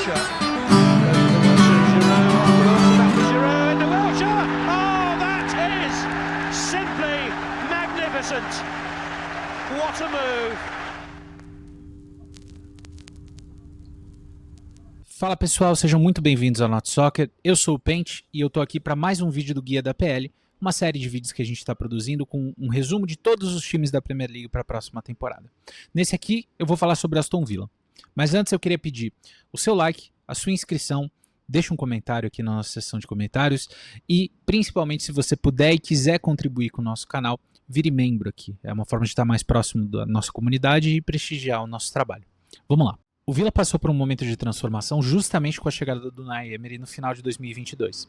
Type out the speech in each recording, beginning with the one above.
Wilshere. Goes to Wilshere, Giroud off the Wilshere, back to Giroud into Wilshere! Oh, that is simply magnificent! What a move! Fala pessoal, sejam muito bem-vindos ao Not Soccer. Eu sou o Pente e eu tô aqui para mais um vídeo do Guia da PL, uma série de vídeos que a gente está produzindo com um resumo de todos os times da Premier League para a próxima temporada. Nesse aqui eu vou falar sobre Aston Villa, mas antes eu queria pedir o seu like, a sua inscrição, deixa um comentário aqui na nossa seção de comentários e principalmente se você puder e quiser contribuir com o nosso canal, vire membro aqui. É uma forma de estar mais próximo da nossa comunidade e prestigiar o nosso trabalho. Vamos lá. O Villa passou por um momento de transformação justamente com a chegada do Unai Emery no final de 2022.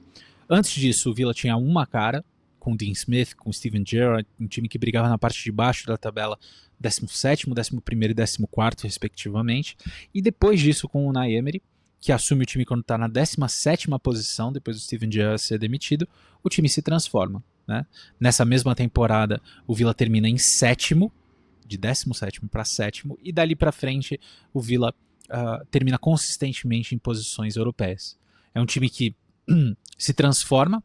Antes disso, o Villa tinha uma cara, com Dean Smith, com Steven Gerrard, um time que brigava na parte de baixo da tabela 17º, 11º e 14º, respectivamente. E depois disso, com o Unai Emery, que assume o time quando está na 17ª posição, depois do Steven Gerrard ser demitido, o time se transforma, né? Nessa mesma temporada, o Villa termina em 7º, de 17º para 7º, e dali para frente o Villa termina consistentemente em posições europeias. É um time que se transforma,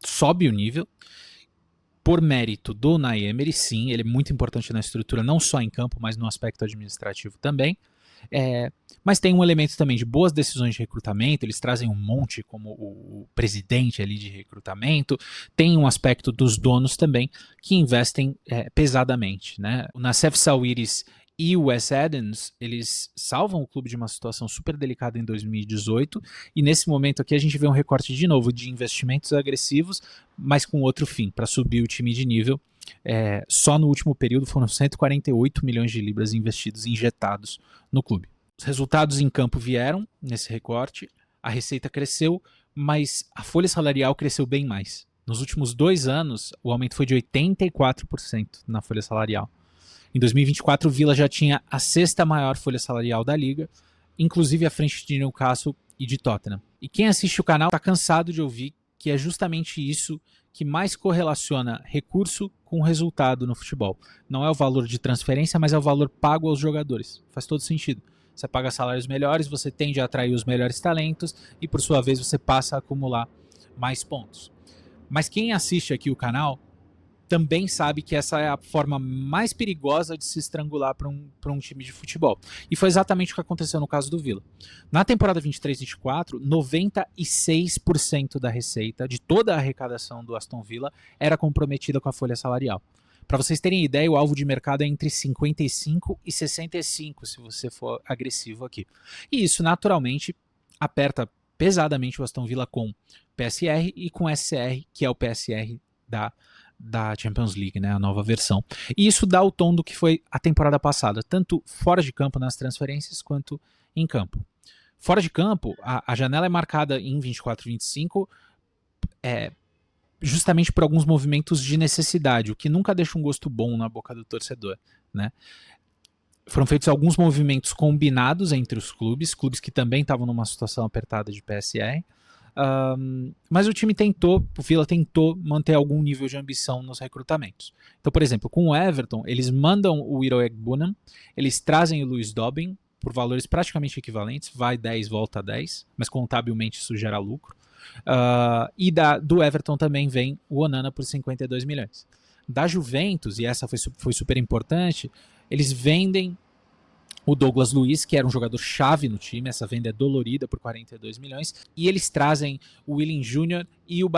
sobe o nível, por mérito do Unai Emery, sim, ele é muito importante na estrutura, não só em campo, mas no aspecto administrativo também. Mas tem um elemento também de boas decisões de recrutamento, eles trazem um monte como o presidente ali de recrutamento, tem um aspecto dos donos também que investem pesadamente, né? O Nassef Sawiris e o Wes Adams, eles salvam o clube de uma situação super delicada em 2018 e nesse momento aqui a gente vê um recorte de novo de investimentos agressivos, mas com outro fim, para subir o time de nível. Só no último período foram 148 milhões de libras investidos, injetados no clube. Os resultados em campo vieram nesse recorte, a receita cresceu, mas a folha salarial cresceu bem mais. Nos últimos 2 anos, o aumento foi de 84% na folha salarial. Em 2024, o Villa já tinha a 6ª maior folha salarial da liga, inclusive à frente de Newcastle e de Tottenham. E quem assiste o canal está cansado de ouvir que é justamente isso que mais correlaciona recurso com resultado no futebol. Não é o valor de transferência, mas é o valor pago aos jogadores. Faz todo sentido. Você paga salários melhores, você tende a atrair os melhores talentos e, por sua vez, você passa a acumular mais pontos. Mas quem assiste aqui o canal também sabe que essa é a forma mais perigosa de se estrangular para um time de futebol. E foi exatamente o que aconteceu no caso do Villa. Na temporada 23-24, 96% da receita, de toda a arrecadação do Aston Villa, era comprometida com a folha salarial. Para vocês terem ideia, o alvo de mercado é entre 55 e 65, se você for agressivo aqui. E isso, naturalmente, aperta pesadamente o Aston Villa com PSR e com SCR, que é o PSR da Champions League, né, a nova versão. E isso dá o tom do que foi a temporada passada, tanto fora de campo nas transferências, quanto em campo. Fora de campo, a janela é marcada em 24-25 justamente por alguns movimentos de necessidade, o que nunca deixa um gosto bom na boca do torcedor, né? Foram feitos alguns movimentos combinados entre os clubes que também estavam numa situação apertada de PSR, mas o Villa tentou manter algum nível de ambição nos recrutamentos. Então, por exemplo, com o Everton, eles mandam o Iro Egbunan, eles trazem o Lewis Dobbin por valores praticamente equivalentes, vai 10, volta 10, mas contabilmente isso gera lucro. Do Everton também vem o Onana por 52 milhões. Da Juventus, e essa foi super importante, eles vendem o Douglas Luiz, que era um jogador chave no time, essa venda é dolorida por 42 milhões, e eles trazem o Willian Júnior e o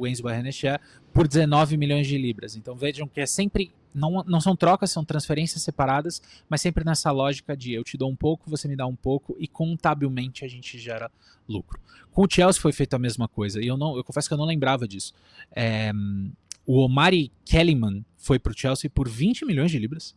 Enzo Barrenechea, por 19 milhões de libras. Então vejam que é sempre, não são trocas, são transferências separadas, mas sempre nessa lógica de eu te dou um pouco, você me dá um pouco, e contabilmente a gente gera lucro. Com o Chelsea foi feita a mesma coisa, e eu confesso que eu não lembrava disso. O Omari Kellyman foi para o Chelsea por 20 milhões de libras,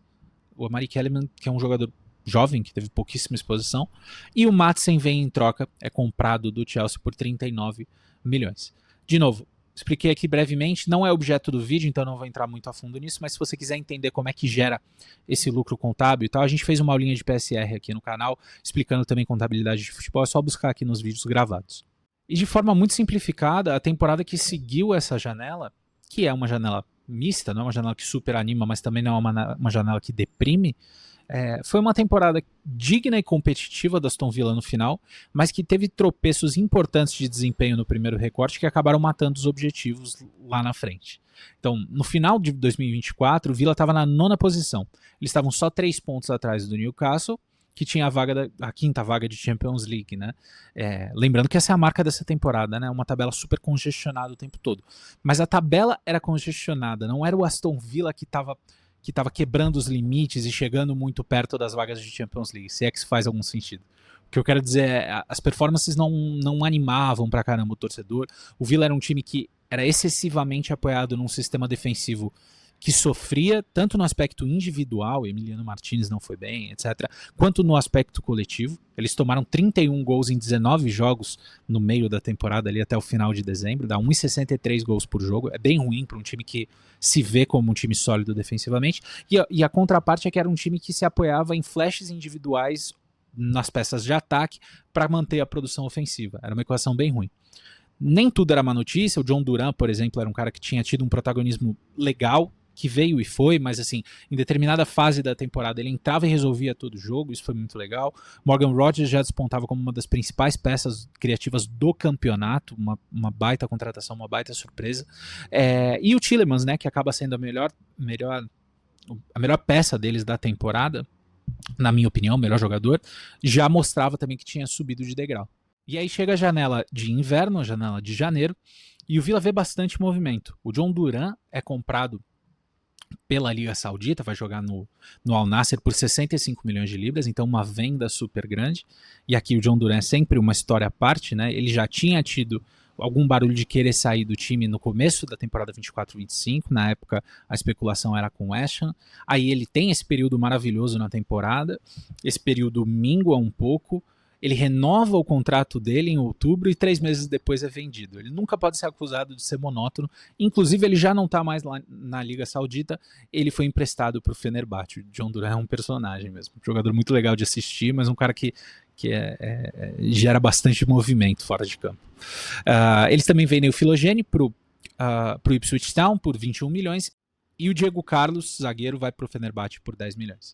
o Omari Kellyman, que é um jogador jovem, que teve pouquíssima exposição, e o Madsen vem em troca, é comprado do Chelsea por 39 milhões. De novo, expliquei aqui brevemente, não é objeto do vídeo, então não vou entrar muito a fundo nisso, mas se você quiser entender como é que gera esse lucro contábil e tal, a gente fez uma aulinha de PSR aqui no canal, explicando também contabilidade de futebol, é só buscar aqui nos vídeos gravados. E de forma muito simplificada, a temporada que seguiu essa janela, que é uma janela mista, não é uma janela que super anima, mas também não é uma janela que deprime, Foi uma temporada digna e competitiva do Aston Villa no final, mas que teve tropeços importantes de desempenho no primeiro recorte que acabaram matando os objetivos lá na frente. Então, no final de 2024, o Villa estava na 9ª posição. Eles estavam só 3 pontos atrás do Newcastle, que tinha a quinta vaga de Champions League, né? Lembrando que essa é a marca dessa temporada, né? Uma tabela super congestionada o tempo todo. Mas a tabela era congestionada, não era o Aston Villa que estava quebrando os limites e chegando muito perto das vagas de Champions League, se é que isso faz algum sentido. O que eu quero dizer é, as performances não animavam pra caramba o torcedor. O Villa era um time que era excessivamente apoiado num sistema defensivo que sofria, tanto no aspecto individual, Emiliano Martinez não foi bem, etc., quanto no aspecto coletivo. Eles tomaram 31 gols em 19 jogos no meio da temporada, ali até o final de dezembro, dá 1,63 gols por jogo, é bem ruim para um time que se vê como um time sólido defensivamente, e a contraparte é que era um time que se apoiava em flashes individuais nas peças de ataque para manter a produção ofensiva. Era uma equação bem ruim. Nem tudo era má notícia. O John Duran, por exemplo, era um cara que tinha tido um protagonismo legal, que veio e foi, mas assim, em determinada fase da temporada ele entrava e resolvia todo o jogo, isso foi muito legal. Morgan Rodgers já despontava como uma das principais peças criativas do campeonato, uma baita contratação, uma baita surpresa. E o Tielemans, né, que acaba sendo a melhor peça deles da temporada, na minha opinião, o melhor jogador, já mostrava também que tinha subido de degrau. E aí chega a janela de inverno, a janela de janeiro, e o Villa vê bastante movimento. O John Duran é comprado pela Liga Saudita, vai jogar no Al Nassr por 65 milhões de libras, então uma venda super grande. E aqui o John Duran é sempre uma história à parte, né? Ele já tinha tido algum barulho de querer sair do time no começo da temporada 24-25, na época a especulação era com o West Ham. Aí ele tem esse período maravilhoso na temporada, esse período mingua um pouco, ele renova o contrato dele em outubro e 3 meses depois é vendido. Ele nunca pode ser acusado de ser monótono. Inclusive, ele já não está mais lá na Liga Saudita. Ele foi emprestado para o Fenerbahçe. O John Duran é um personagem mesmo. Um jogador muito legal de assistir, mas um cara que gera bastante movimento fora de campo. Eles também vendem o Filogene para o Ipswich Town por 21 milhões. E o Diego Carlos, zagueiro, vai para o Fenerbahçe por 10 milhões.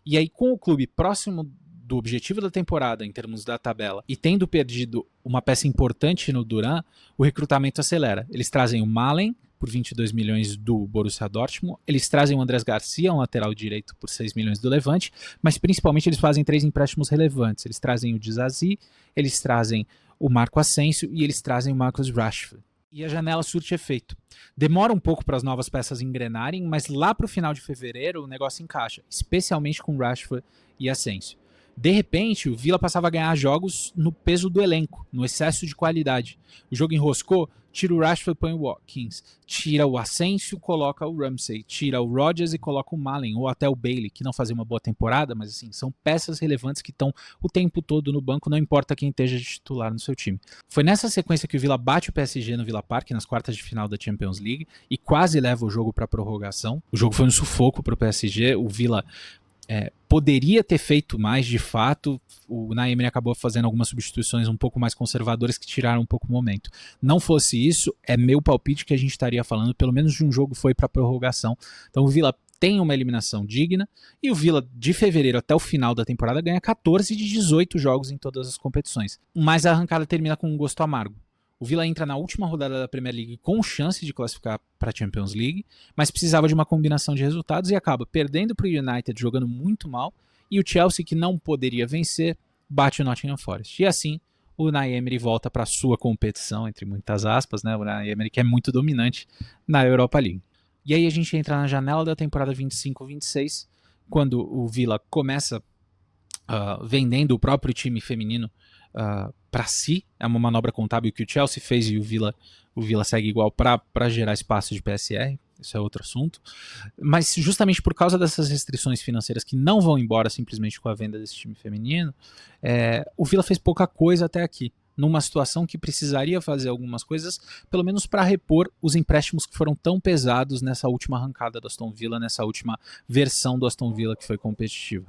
E aí, com o clube próximo do objetivo da temporada em termos da tabela e tendo perdido uma peça importante no Duran, o recrutamento acelera. Eles trazem o Malen por 22 milhões do Borussia Dortmund, eles trazem o Andrés Garcia, um lateral direito, por 6 milhões do Levante, mas principalmente eles fazem 3 empréstimos relevantes. Eles trazem o Disasi, eles trazem o Marco Asensio e eles trazem o Marcus Rashford. E a janela surte efeito. Demora um pouco para as novas peças engrenarem, mas lá para o final de fevereiro o negócio encaixa, especialmente com Rashford e Asensio. De repente, o Villa passava a ganhar jogos no peso do elenco, no excesso de qualidade. O jogo enroscou, tira o Rashford e põe o Watkins, tira o Asensio, coloca o Ramsey, tira o Rodgers e coloca o Malen, ou até o Bailey, que não fazia uma boa temporada, mas assim, são peças relevantes que estão o tempo todo no banco, não importa quem esteja de titular no seu time. Foi nessa sequência que o Villa bate o PSG no Villa Park, nas quartas de final da Champions League, e quase leva o jogo para prorrogação. O jogo foi um sufoco para o PSG, o Villa poderia ter feito mais de fato. O Unai Emery acabou fazendo algumas substituições um pouco mais conservadoras que tiraram um pouco o momento. Não fosse isso, é meu palpite que a gente estaria falando pelo menos de um jogo foi para prorrogação. Então o Villa tem uma eliminação digna e o Villa de fevereiro até o final da temporada ganha 14 de 18 jogos em todas as competições, mas a arrancada termina com um gosto amargo. O Villa entra na última rodada da Premier League com chance de classificar para a Champions League, mas precisava de uma combinação de resultados e acaba perdendo para o United, jogando muito mal, e o Chelsea, que não poderia vencer, bate o Nottingham Forest. E assim, o Unai Emery volta para a sua competição, entre muitas aspas, né? O Unai Emery que é muito dominante na Europa League. E aí a gente entra na janela da temporada 25-26, quando o Villa começa vendendo o próprio time feminino para si. É uma manobra contábil que o Chelsea fez e o Villa segue igual para gerar espaço de PSR, isso é outro assunto, mas justamente por causa dessas restrições financeiras que não vão embora simplesmente com a venda desse time feminino, o Villa fez pouca coisa até aqui, numa situação que precisaria fazer algumas coisas, pelo menos para repor os empréstimos que foram tão pesados nessa última arrancada do Aston Villa, nessa última versão do Aston Villa que foi competitiva.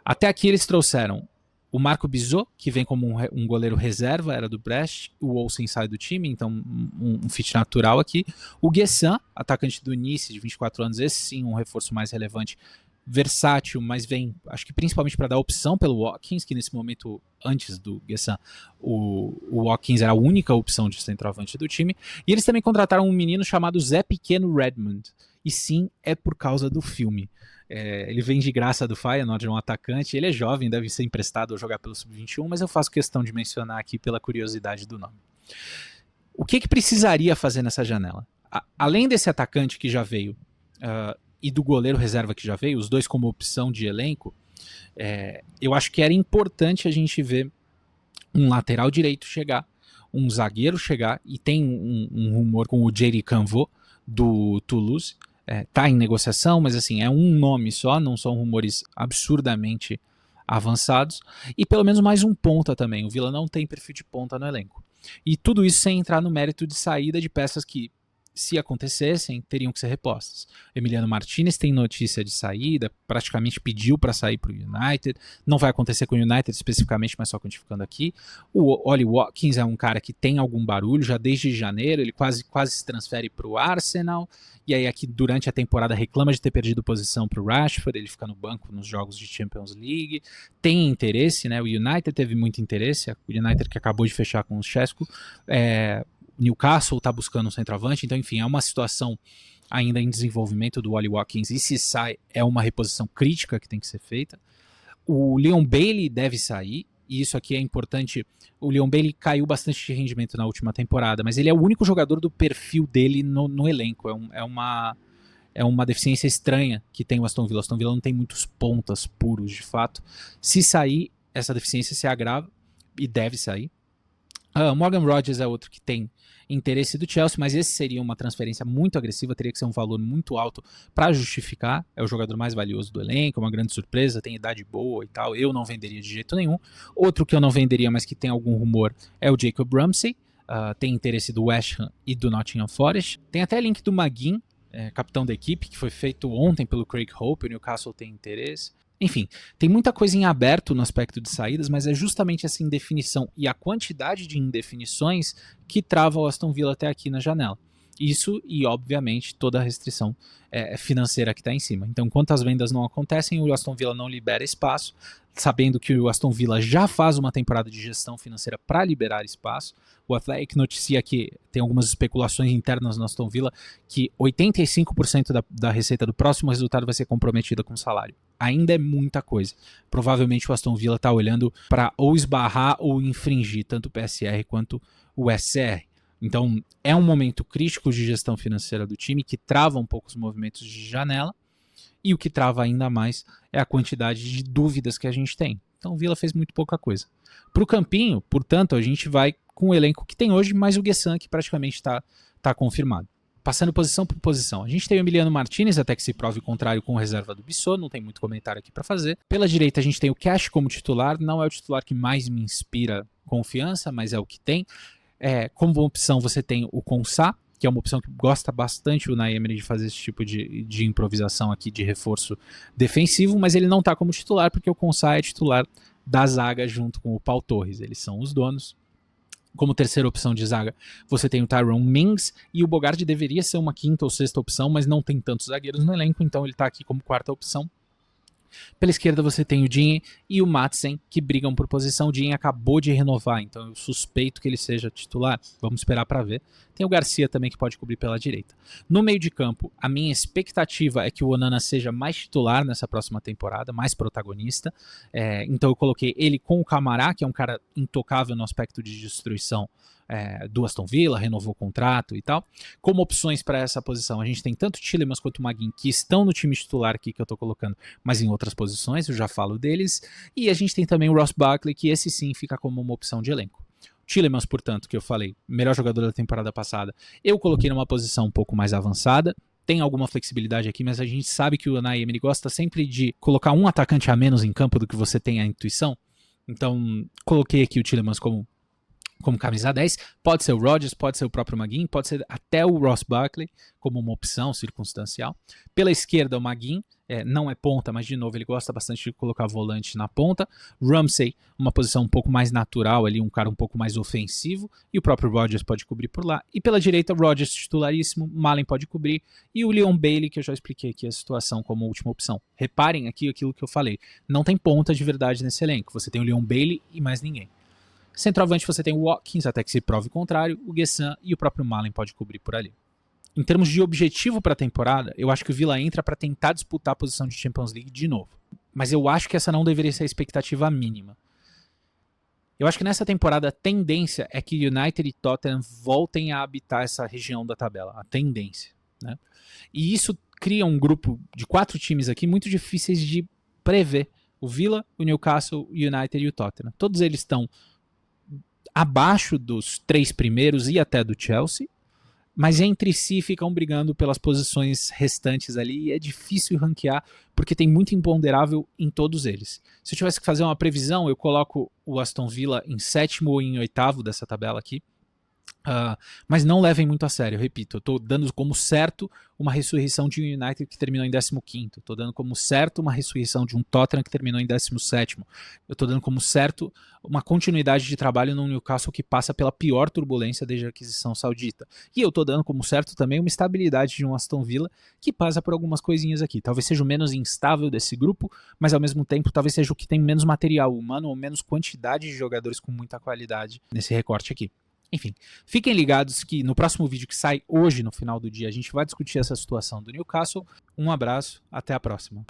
Até aqui eles trouxeram o Marco Bizot, que vem como um goleiro reserva, era do Brest, o Olsen sai do time, então um fit natural aqui. O Guessin, atacante do Nice, de 24 anos, esse sim um reforço mais relevante, versátil, mas vem, acho que principalmente para dar opção pelo Watkins, que nesse momento, antes do Guessam, o Watkins era a única opção de centroavante do time. E eles também contrataram um menino chamado Zé Pequeno Redmond. E sim, é por causa do filme. Ele vem de graça do Feyenoord, é um atacante, ele é jovem, deve ser emprestado ou jogar pelo Sub-21, mas eu faço questão de mencionar aqui pela curiosidade do nome. O que precisaria fazer nessa janela? Além desse atacante que já veio, e do goleiro reserva que já veio, os dois como opção de elenco, eu acho que era importante a gente ver um lateral direito chegar, um zagueiro chegar, e tem um rumor com o Jerry Canvot, do Toulouse, tá em negociação, mas assim, é um nome só, não são rumores absurdamente avançados, e pelo menos mais um ponta também. O Villa não tem perfil de ponta no elenco. E tudo isso sem entrar no mérito de saída de peças que, se acontecessem, teriam que ser repostas. Emiliano Martinez tem notícia de saída, praticamente pediu para sair para o United. Não vai acontecer com o United especificamente, mas só quantificando aqui. O Ollie Watkins é um cara que tem algum barulho, já desde janeiro, ele quase se transfere para o Arsenal, e aí aqui durante a temporada reclama de ter perdido posição para o Rashford, ele fica no banco nos jogos de Champions League. Tem interesse, né? O United teve muito interesse, o United que acabou de fechar com o Chesco, Newcastle está buscando um centroavante, então enfim, é uma situação ainda em desenvolvimento do Ollie Watkins, e se sai, é uma reposição crítica que tem que ser feita. O Leon Bailey deve sair, e isso aqui é importante. O Leon Bailey caiu bastante de rendimento na última temporada, mas ele é o único jogador do perfil dele no elenco. É uma deficiência estranha que tem o Aston Villa. O Aston Villa não tem muitos pontas puros, de fato. Se sair, essa deficiência se agrava, e deve sair. Morgan Rogers é outro que tem interesse do Chelsea, mas esse seria uma transferência muito agressiva, teria que ser um valor muito alto para justificar. É o jogador mais valioso do elenco, é uma grande surpresa, tem idade boa e tal, eu não venderia de jeito nenhum. Outro que eu não venderia, mas que tem algum rumor, é o Jacob Ramsey, tem interesse do West Ham e do Nottingham Forest. Tem até link do McGinn, capitão da equipe, que foi feito ontem pelo Craig Hope, o Newcastle tem interesse. Enfim, tem muita coisa em aberto no aspecto de saídas, mas é justamente essa indefinição e a quantidade de indefinições que trava o Aston Villa até aqui na janela. Isso e, obviamente, toda a restrição financeira que está em cima. Então, enquanto as vendas não acontecem, o Aston Villa não libera espaço, sabendo que o Aston Villa já faz uma temporada de gestão financeira para liberar espaço. O Athletic noticia que tem algumas especulações internas no Aston Villa que 85% da receita do próximo resultado vai ser comprometida com salário. Ainda é muita coisa. Provavelmente o Aston Villa está olhando para ou esbarrar ou infringir tanto o PSR quanto o SR. Então é um momento crítico de gestão financeira do time que trava um pouco os movimentos de janela, e o que trava ainda mais é a quantidade de dúvidas que a gente tem. Então o Villa fez muito pouca coisa. Para o campinho, portanto, a gente vai com o elenco que tem hoje, mais o Guessam, que praticamente está confirmado. Passando posição por posição, a gente tem o Emiliano Martinez, até que se prove o contrário, com reserva do Bissot, não tem muito comentário aqui para fazer. Pela direita a gente tem o Cash como titular, não é o titular que mais me inspira confiança, mas é o que tem. Como opção você tem o Konsa, que é uma opção que gosta bastante o Unai Emery de fazer esse tipo de improvisação aqui, de reforço defensivo, mas ele não está como titular, porque o Konsa é titular da zaga junto com o Paul Torres, eles são os donos. Como terceira opção de zaga, você tem o Tyrone Mings, e o Bogarde deveria ser uma quinta ou sexta opção, mas não tem tantos zagueiros no elenco, então ele está aqui como quarta opção. Pela esquerda você tem o Digne e o Madsen, que brigam por posição. O Digne acabou de renovar, então eu suspeito que ele seja titular. Vamos esperar para ver. Tem o Garcia também, que pode cobrir pela direita. No meio de campo, a minha expectativa é que o Onana seja mais titular nessa próxima temporada, mais protagonista. Então eu coloquei ele com o Camará, que é um cara intocável no aspecto de destruição do Aston Villa, renovou o contrato e tal. Como opções para essa posição, a gente tem tanto o Tielemans quanto o McGinn, que estão no time titular aqui que eu estou colocando, mas em outras posições, eu já falo deles. E a gente tem também o Ross Barkley, que esse sim fica como uma opção de elenco. Tielemans, portanto, que eu falei, melhor jogador da temporada passada, eu coloquei numa posição um pouco mais avançada. Tem alguma flexibilidade aqui, mas a gente sabe que o Unai Emery gosta sempre de colocar um atacante a menos em campo do que você tem a intuição. Então, coloquei aqui o Tielemans como como camisa 10, pode ser o Rodgers, pode ser o próprio McGinn, pode ser até o Ross Barkley como uma opção circunstancial. Pela esquerda o McGinn, não é ponta, mas de novo ele gosta bastante de colocar volante na ponta. Ramsey, uma posição um pouco mais natural ali, um cara um pouco mais ofensivo, e o próprio Rodgers pode cobrir por lá. E pela direita, Rodgers titularíssimo, Malen pode cobrir, e o Leon Bailey, que eu já expliquei aqui a situação como última opção. Reparem aqui aquilo que eu falei, não tem ponta de verdade nesse elenco, você tem o Leon Bailey e mais ninguém. Centroavante você tem o Watkins, até que se prove o contrário, o Gessan e o próprio Malen pode cobrir por ali. Em termos de objetivo para a temporada, eu acho que o Villa entra para tentar disputar a posição de Champions League de novo. Mas eu acho que essa não deveria ser a expectativa mínima. Eu acho que nessa temporada a tendência é que United e Tottenham voltem a habitar essa região da tabela. A tendência, né? E isso cria um grupo de 4 times aqui muito difíceis de prever. O Villa, o Newcastle, o United e o Tottenham. Todos eles estão abaixo dos 3 primeiros e até do Chelsea, mas entre si ficam brigando pelas posições restantes ali e é difícil ranquear porque tem muito imponderável em todos eles. Se eu tivesse que fazer uma previsão, eu coloco o Aston Villa em 7º ou em 8º dessa tabela aqui. Mas não levem muito a sério, eu repito, eu estou dando como certo uma ressurreição de um United que terminou em 15º, estou dando como certo uma ressurreição de um Tottenham que terminou em 17º, eu estou dando como certo uma continuidade de trabalho no Newcastle que passa pela pior turbulência desde a aquisição saudita, e eu estou dando como certo também uma estabilidade de um Aston Villa que passa por algumas coisinhas aqui, talvez seja o menos instável desse grupo, mas ao mesmo tempo talvez seja o que tem menos material humano ou menos quantidade de jogadores com muita qualidade nesse recorte aqui. Enfim, fiquem ligados que no próximo vídeo que sai hoje, no final do dia, a gente vai discutir essa situação do Newcastle. Um abraço, até a próxima.